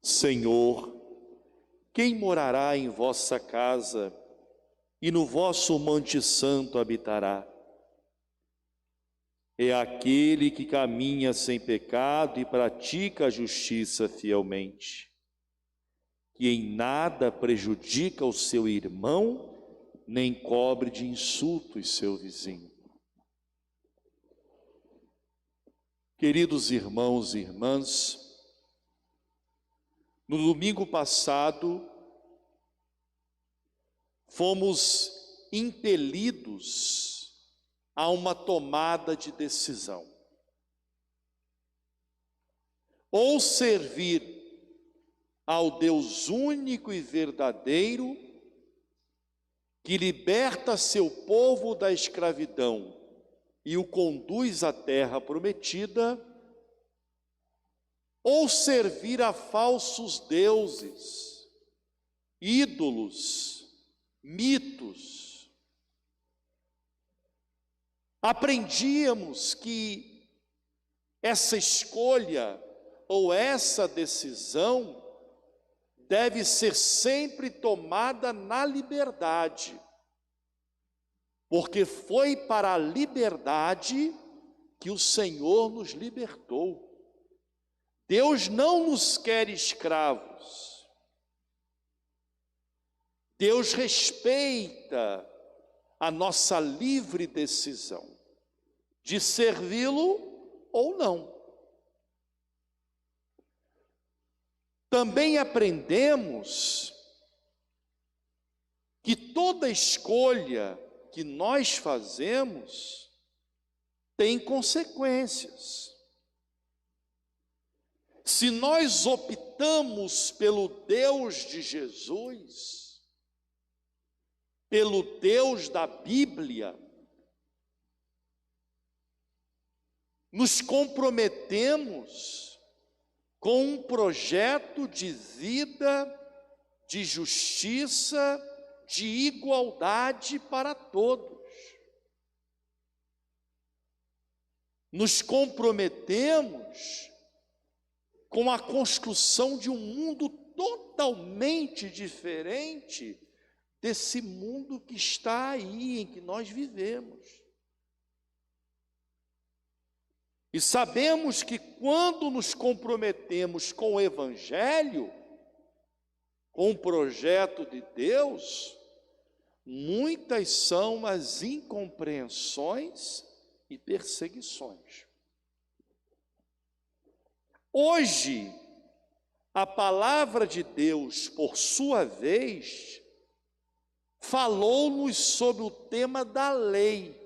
Senhor, quem morará em vossa casa e no vosso monte santo habitará? É aquele que caminha sem pecado e pratica a justiça fielmente, que em nada prejudica o seu irmão, nem cobre de insultos seu vizinho. Queridos irmãos e irmãs, no domingo passado, fomos impelidos a uma tomada de decisão. Ou servir ao Deus único e verdadeiro, que liberta seu povo da escravidão e o conduz à terra prometida, ou servir a falsos deuses, ídolos, mitos. Aprendíamos que essa escolha ou essa decisão deve ser sempre tomada na liberdade, porque foi para a liberdade que o Senhor nos libertou. Deus não nos quer escravos. Deus respeita a nossa livre decisão de servi-lo ou não. Também aprendemos que toda escolha que nós fazemos tem consequências. Se nós optamos pelo Deus de Jesus, pelo Deus da Bíblia, nos comprometemos com um projeto de vida, de justiça, de igualdade para todos. Nos comprometemos com a construção de um mundo totalmente diferente desse mundo que está aí, em que nós vivemos. E sabemos que quando nos comprometemos com o Evangelho, com o projeto de Deus, muitas são as incompreensões e perseguições. Hoje, a palavra de Deus, por sua vez, falou-nos sobre o tema da lei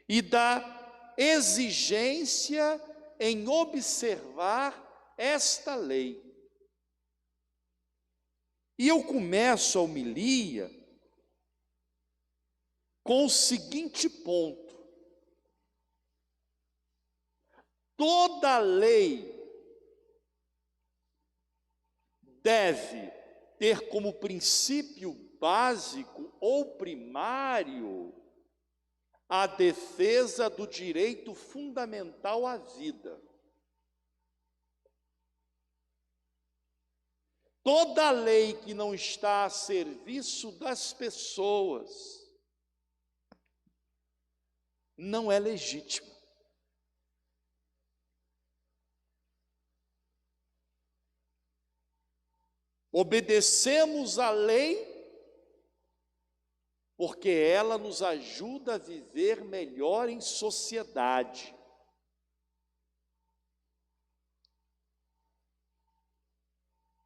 e da exigência em observar esta lei. E eu começo a homilia com o seguinte ponto: toda lei deve ter como princípio básico ou primário a defesa do direito fundamental à vida. Toda lei que não está a serviço das pessoas não é legítima. Obedecemos a lei porque ela nos ajuda a viver melhor em sociedade.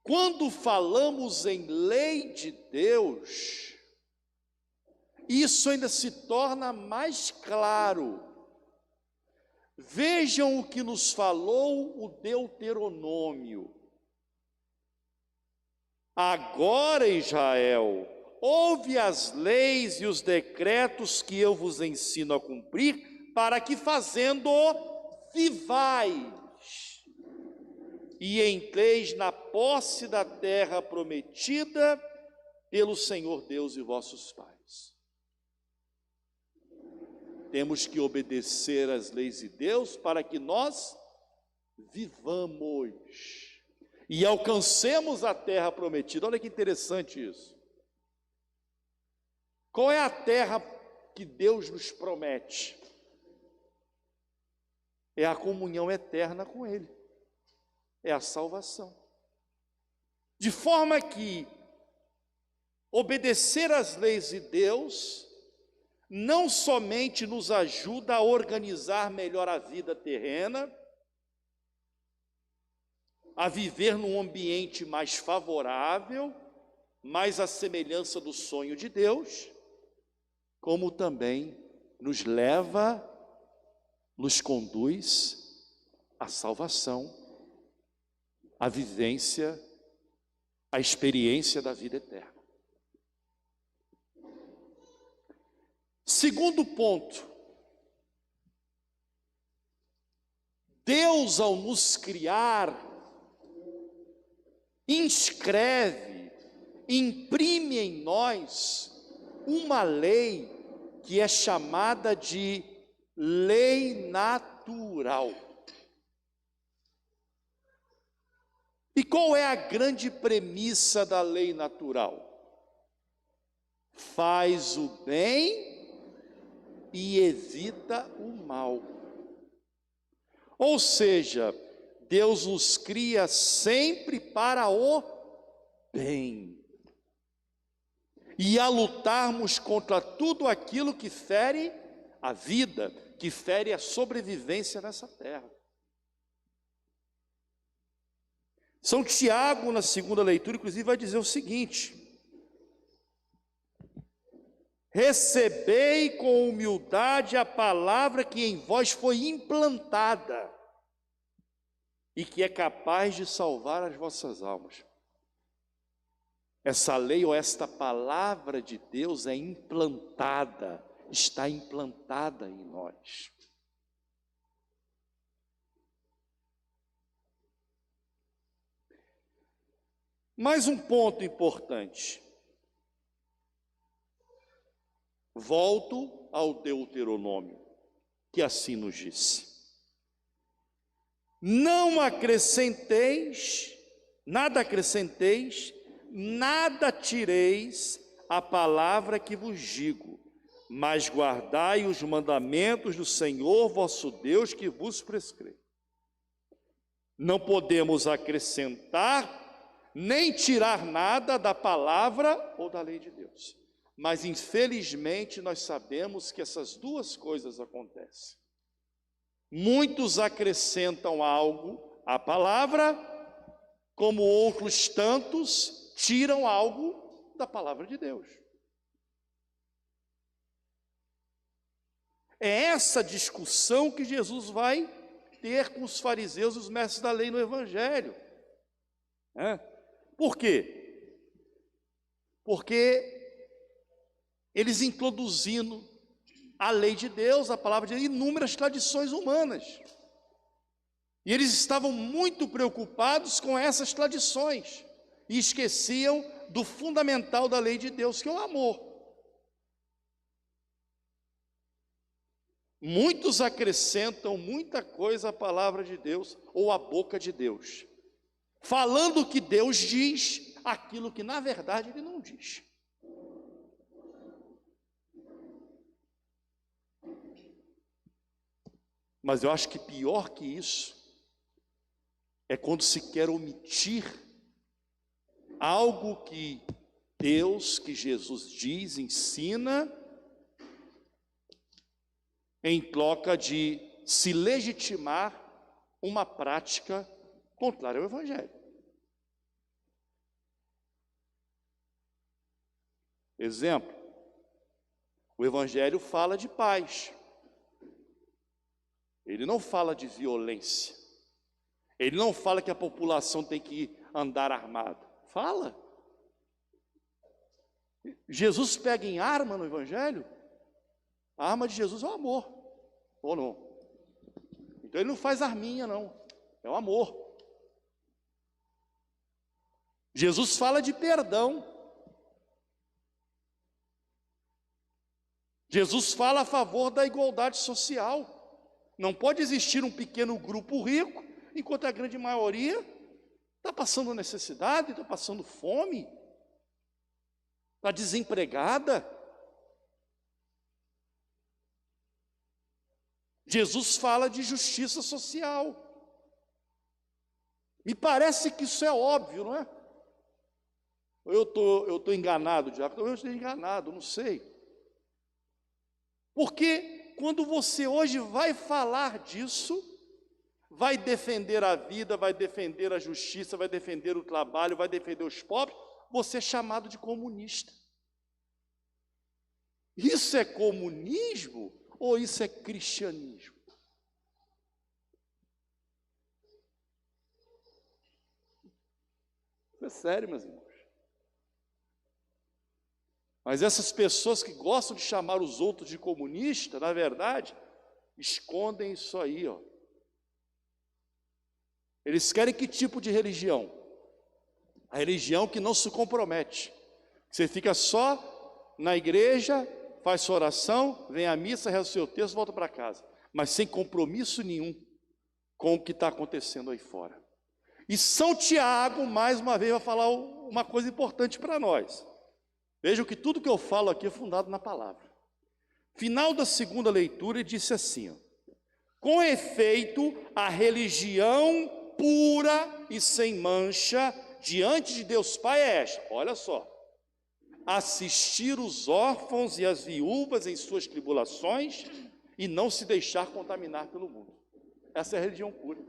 Quando falamos em lei de Deus, isso ainda se torna mais claro. Vejam o que nos falou o Deuteronômio. Agora, Israel, ouve as leis e os decretos que eu vos ensino a cumprir, para que fazendo vivais e entreis na posse da terra prometida pelo Senhor Deus e vossos pais. Temos que obedecer às leis de Deus para que nós vivamos. e alcancemos a terra prometida. Olha que interessante isso. Qual é a terra que Deus nos promete? É a comunhão eterna com Ele, é a salvação. De forma que obedecer às leis de Deus não somente nos ajuda a organizar melhor a vida terrena, a viver num ambiente mais favorável, mais à semelhança do sonho de Deus, como também nos leva, nos conduz à salvação, à vivência, à experiência da vida eterna. Segundo ponto, Deus, ao nos criar, inscreve, imprime em nós uma lei que é chamada de lei natural. E qual é a grande premissa da lei natural? Faz o bem e evita o mal. Ou seja, Deus nos cria sempre para o bem. E a lutarmos contra tudo aquilo que fere a vida, que fere a sobrevivência nessa terra. São Tiago, na segunda leitura, inclusive, vai dizer o seguinte: recebei com humildade a palavra que em vós foi implantada e que é capaz de salvar as vossas almas. Essa lei ou esta palavra de Deus é implantada, está implantada em nós. Mais um ponto importante. Volto ao Deuteronômio, que assim nos disse: não acrescenteis, nada tireis a palavra que vos digo, mas guardai os mandamentos do Senhor vosso Deus que vos prescreve. Não podemos acrescentar nem tirar nada da palavra ou da lei de Deus. Mas infelizmente nós sabemos que essas duas coisas acontecem. Muitos acrescentam algo à palavra, como outros tantos tiram algo da palavra de Deus. É essa discussão que Jesus vai ter com os fariseus e os mestres da lei no Evangelho. Por quê? Porque eles introduzindo a lei de Deus, a palavra de Deus, inúmeras tradições humanas. E eles estavam muito preocupados com essas tradições e esqueciam do fundamental da lei de Deus, que é o amor. Muitos acrescentam muita coisa à palavra de Deus ou à boca de Deus, falando que Deus diz aquilo que na verdade Ele não diz. Mas eu acho que pior que isso é quando se quer omitir algo que Deus, que Jesus diz, ensina, em troca de se legitimar uma prática contrária ao Evangelho. Exemplo, o Evangelho fala de paz. Ele não fala de violência. Ele não fala que a população tem que andar armada. Fala. Jesus pega em arma no Evangelho? A arma de Jesus é o amor. Ou não? Então ele não faz arminha, não. É o amor. Jesus fala de perdão. Jesus fala a favor da igualdade social. Não pode existir um pequeno grupo rico, enquanto a grande maioria Está passando necessidade, está passando fome, está desempregada. Jesus fala de justiça social. Me parece que isso é óbvio, não é? Eu estou enganado, Diácono, talvez eu esteja enganado, não sei. Porque quando você hoje vai falar disso, vai defender a vida, vai defender a justiça, vai defender o trabalho, vai defender os pobres, você é chamado de comunista. Isso é comunismo ou isso é cristianismo? Isso é sério, meus irmãos. Mas essas pessoas que gostam de chamar os outros de comunista, na verdade, escondem isso aí, ó. Eles querem que tipo de religião? A religião que não se compromete. Você fica só na igreja, faz sua oração, vem à missa, reza o seu texto, volta para casa. Mas sem compromisso nenhum com o que está acontecendo aí fora. E São Tiago, mais uma vez, vai falar uma coisa importante para nós. Vejam que tudo que eu falo aqui é fundado na palavra. Final da segunda leitura, ele disse assim, ó, com efeito, a religião pura e sem mancha diante de Deus Pai é esta, olha só, assistir os órfãos e as viúvas em suas tribulações e não se deixar contaminar pelo mundo. Essa é a religião pura.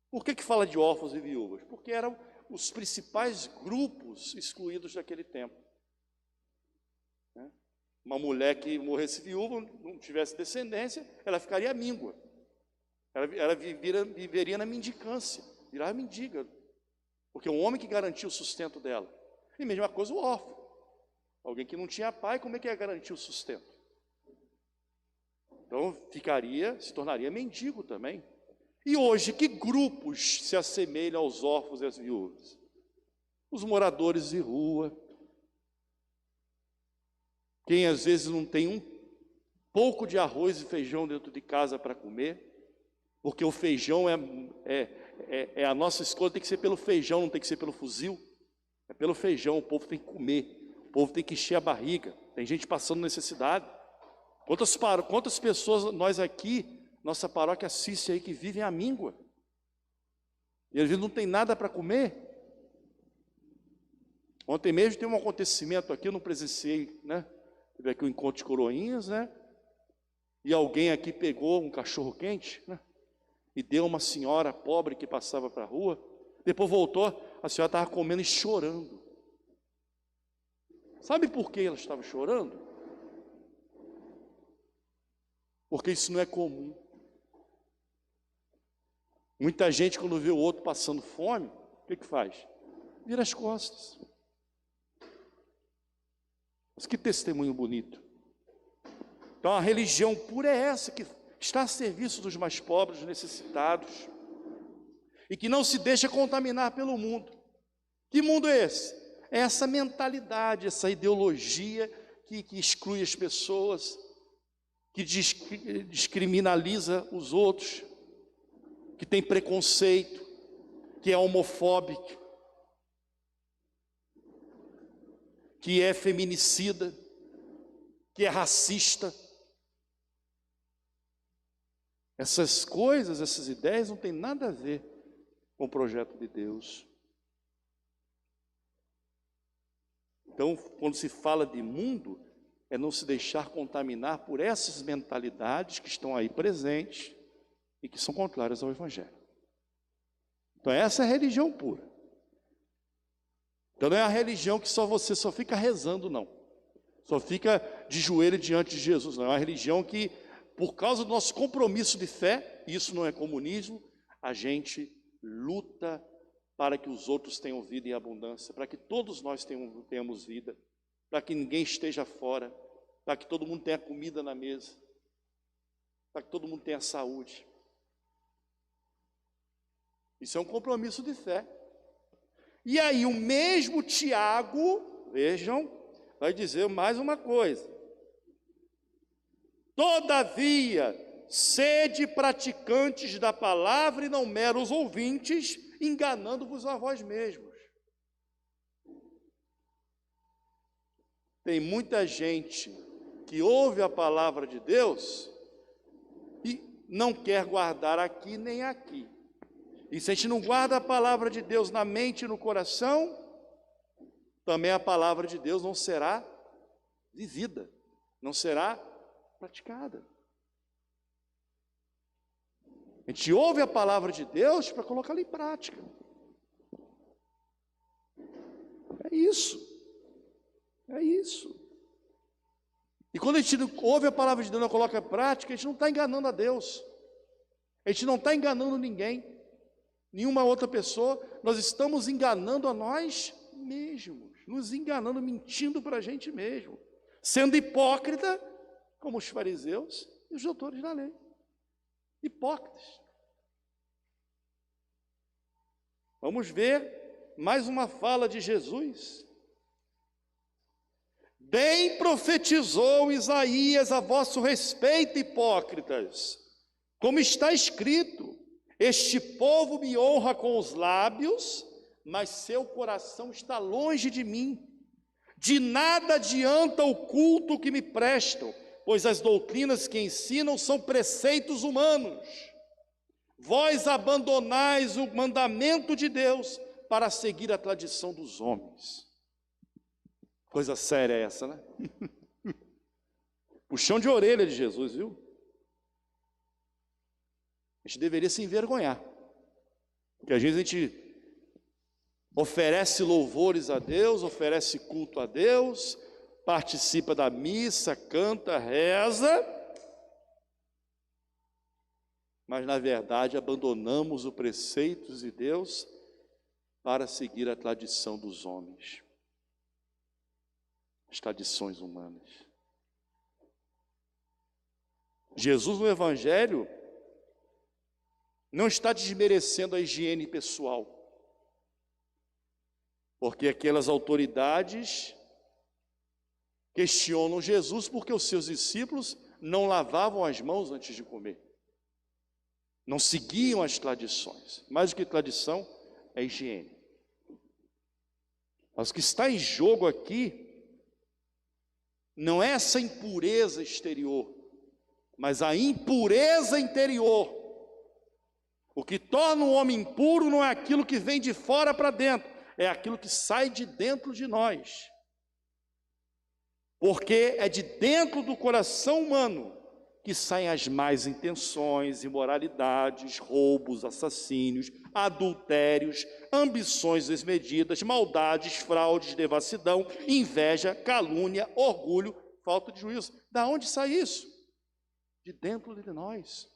Por que fala de órfãos e viúvas? Porque eram os principais grupos excluídos daquele tempo. Uma mulher que morresse viúva, não tivesse descendência, ela ficaria míngua. Ela viveria na mendicância, virava mendiga. Porque o homem que garantia o sustento dela. E mesma coisa o órfão. Alguém que não tinha pai, como é que ia garantir o sustento? Então se tornaria mendigo também. E hoje, que grupos se assemelham aos órfãos e às viúvas? Os moradores de rua, quem às vezes não tem um pouco de arroz e feijão dentro de casa para comer, porque o feijão é a nossa escolha, tem que ser pelo feijão, não tem que ser pelo fuzil. É pelo feijão, o povo tem que comer, o povo tem que encher a barriga, tem gente passando necessidade. Quantas pessoas nós aqui, nossa paróquia assiste aí, que vivem à míngua, e às vezes não tem nada para comer. Ontem mesmo tem um acontecimento aqui, eu não presenciei, né? Teve aqui um encontro de coroinhas, né? E alguém aqui pegou um cachorro quente, né? E deu uma senhora pobre que passava para a rua. Depois voltou, a senhora estava comendo e chorando. Sabe por que ela estava chorando? Porque isso não é comum. Muita gente, quando vê o outro passando fome, o que faz? Vira as costas. Mas que testemunho bonito. Então a religião pura é essa, que está a serviço dos mais pobres, necessitados, e que não se deixa contaminar pelo mundo. Que mundo é esse? É essa mentalidade, essa ideologia que exclui as pessoas, que descriminaliza os outros, que tem preconceito, que é homofóbico, que é feminicida, que é racista. Essas coisas, essas ideias não têm nada a ver com o projeto de Deus. Então, quando se fala de mundo, é não se deixar contaminar por essas mentalidades que estão aí presentes e que são contrárias ao Evangelho. Então, essa é a religião pura. Então, não é a religião que você só fica rezando, não. Só fica de joelho diante de Jesus, não. É uma religião que, por causa do nosso compromisso de fé, isso não é comunismo, a gente luta para que os outros tenham vida em abundância, para que todos nós tenhamos vida, para que ninguém esteja fora, para que todo mundo tenha comida na mesa, para que todo mundo tenha saúde. Isso é um compromisso de fé. E aí o mesmo Tiago, vejam, vai dizer mais uma coisa. Todavia, sede praticantes da palavra e não meros ouvintes, enganando-vos a vós mesmos. Tem muita gente que ouve a palavra de Deus e não quer guardar aqui nem aqui. E se a gente não guarda a palavra de Deus na mente e no coração, também a palavra de Deus não será vivida, não será praticada. A gente ouve a palavra de Deus para colocá-la em prática. É isso. É isso. E quando a gente ouve a palavra de Deus e não coloca em prática, a gente não está enganando a Deus. A gente não está enganando ninguém, nenhuma outra pessoa. Nós estamos enganando a nós mesmos, nos enganando, mentindo para a gente mesmo, sendo hipócrita, como os fariseus e os doutores da lei. Hipócritas. Vamos ver mais uma fala de Jesus. Bem profetizou Isaías a vosso respeito, hipócritas, como está escrito: este povo me honra com os lábios, mas seu coração está longe de mim. De nada adianta o culto que me prestam, pois as doutrinas que ensinam são preceitos humanos. Vós abandonais o mandamento de Deus para seguir a tradição dos homens. Coisa séria essa, né? Puxão de orelha de Jesus, viu? A gente deveria se envergonhar, porque às vezes a gente oferece louvores a Deus, oferece culto a Deus, participa da missa, canta, reza, mas na verdade abandonamos os preceitos de Deus para seguir a tradição dos homens, as tradições humanas. Jesus no Evangelho não está desmerecendo a higiene pessoal, porque aquelas autoridades questionam Jesus porque os seus discípulos não lavavam as mãos antes de comer, não seguiam as tradições. Mais do que tradição, é higiene. Mas o que está em jogo aqui não é essa impureza exterior, mas a impureza interior. O que torna o homem impuro não é aquilo que vem de fora para dentro, é aquilo que sai de dentro de nós. Porque é de dentro do coração humano que saem as más intenções, imoralidades, roubos, assassínios, adultérios, ambições desmedidas, maldades, fraudes, devassidão, inveja, calúnia, orgulho, falta de juízo. Da onde sai isso? De dentro de nós.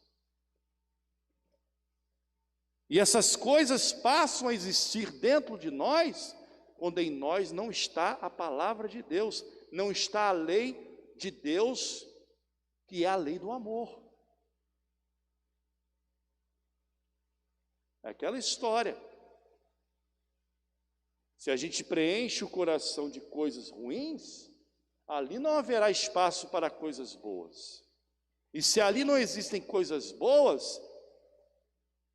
E essas coisas passam a existir dentro de nós quando em nós não está a palavra de Deus, não está a lei de Deus, que é a lei do amor. É aquela história. Se a gente preenche o coração de coisas ruins, ali não haverá espaço para coisas boas. E se ali não existem coisas boas,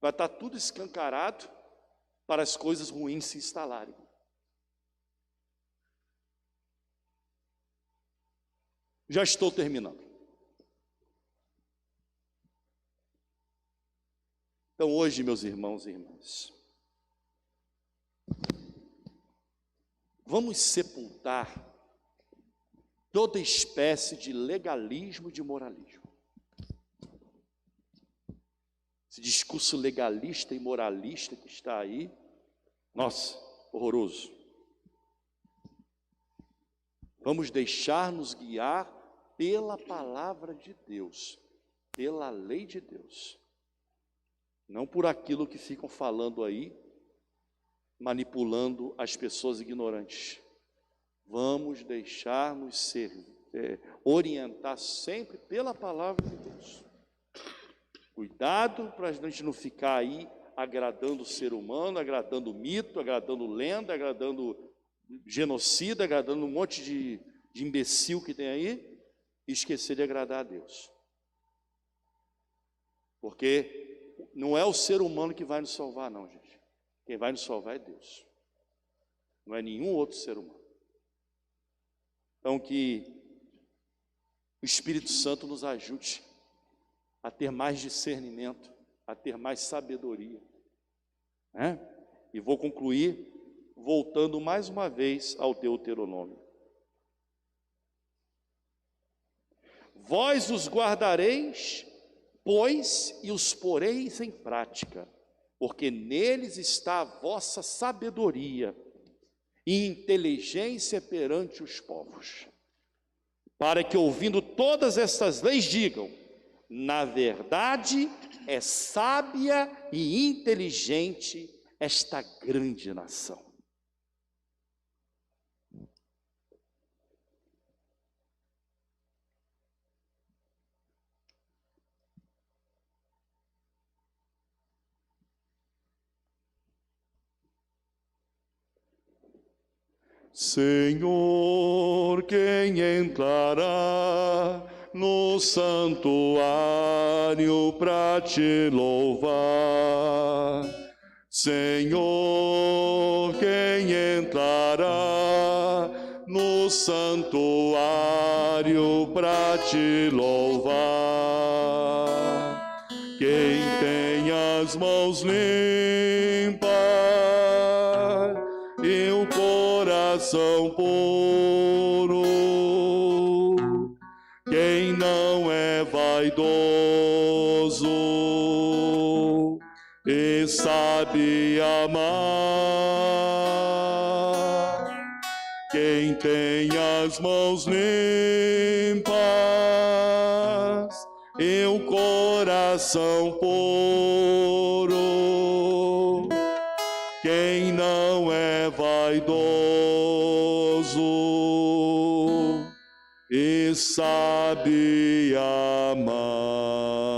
vai estar tudo escancarado para as coisas ruins se instalarem. Já estou terminando. Então hoje, meus irmãos e irmãs, vamos sepultar toda espécie de legalismo e de moralismo. Esse discurso legalista e moralista que está aí, nossa, horroroso. Vamos deixar-nos guiar pela palavra de Deus, pela lei de Deus. Não por aquilo que ficam falando aí, manipulando as pessoas ignorantes. Vamos deixar-nos orientar sempre pela palavra de Deus. Cuidado para a gente não ficar aí agradando o ser humano, agradando o mito, agradando lenda, agradando genocida, agradando um monte de imbecil que tem aí, e esquecer de agradar a Deus. Porque não é o ser humano que vai nos salvar, não, gente. Quem vai nos salvar é Deus. Não é nenhum outro ser humano. Então, que o Espírito Santo nos ajude a ter mais discernimento, a ter mais sabedoria, né? E vou concluir voltando mais uma vez ao Deuteronômio. Vós os guardareis, pois, e os poreis em prática, porque neles está a vossa sabedoria e inteligência perante os povos, para que, ouvindo todas estas leis, digam: na verdade é sábia e inteligente esta grande nação. Senhor, quem entrará no santuário para te louvar? Senhor, quem entrará no santuário para te louvar? Quem tem as mãos limpas e o coração puro, quem não é vaidoso e sabe amar, quem tem as mãos limpas e o coração puro, quem não é vaidoso e sabe amar.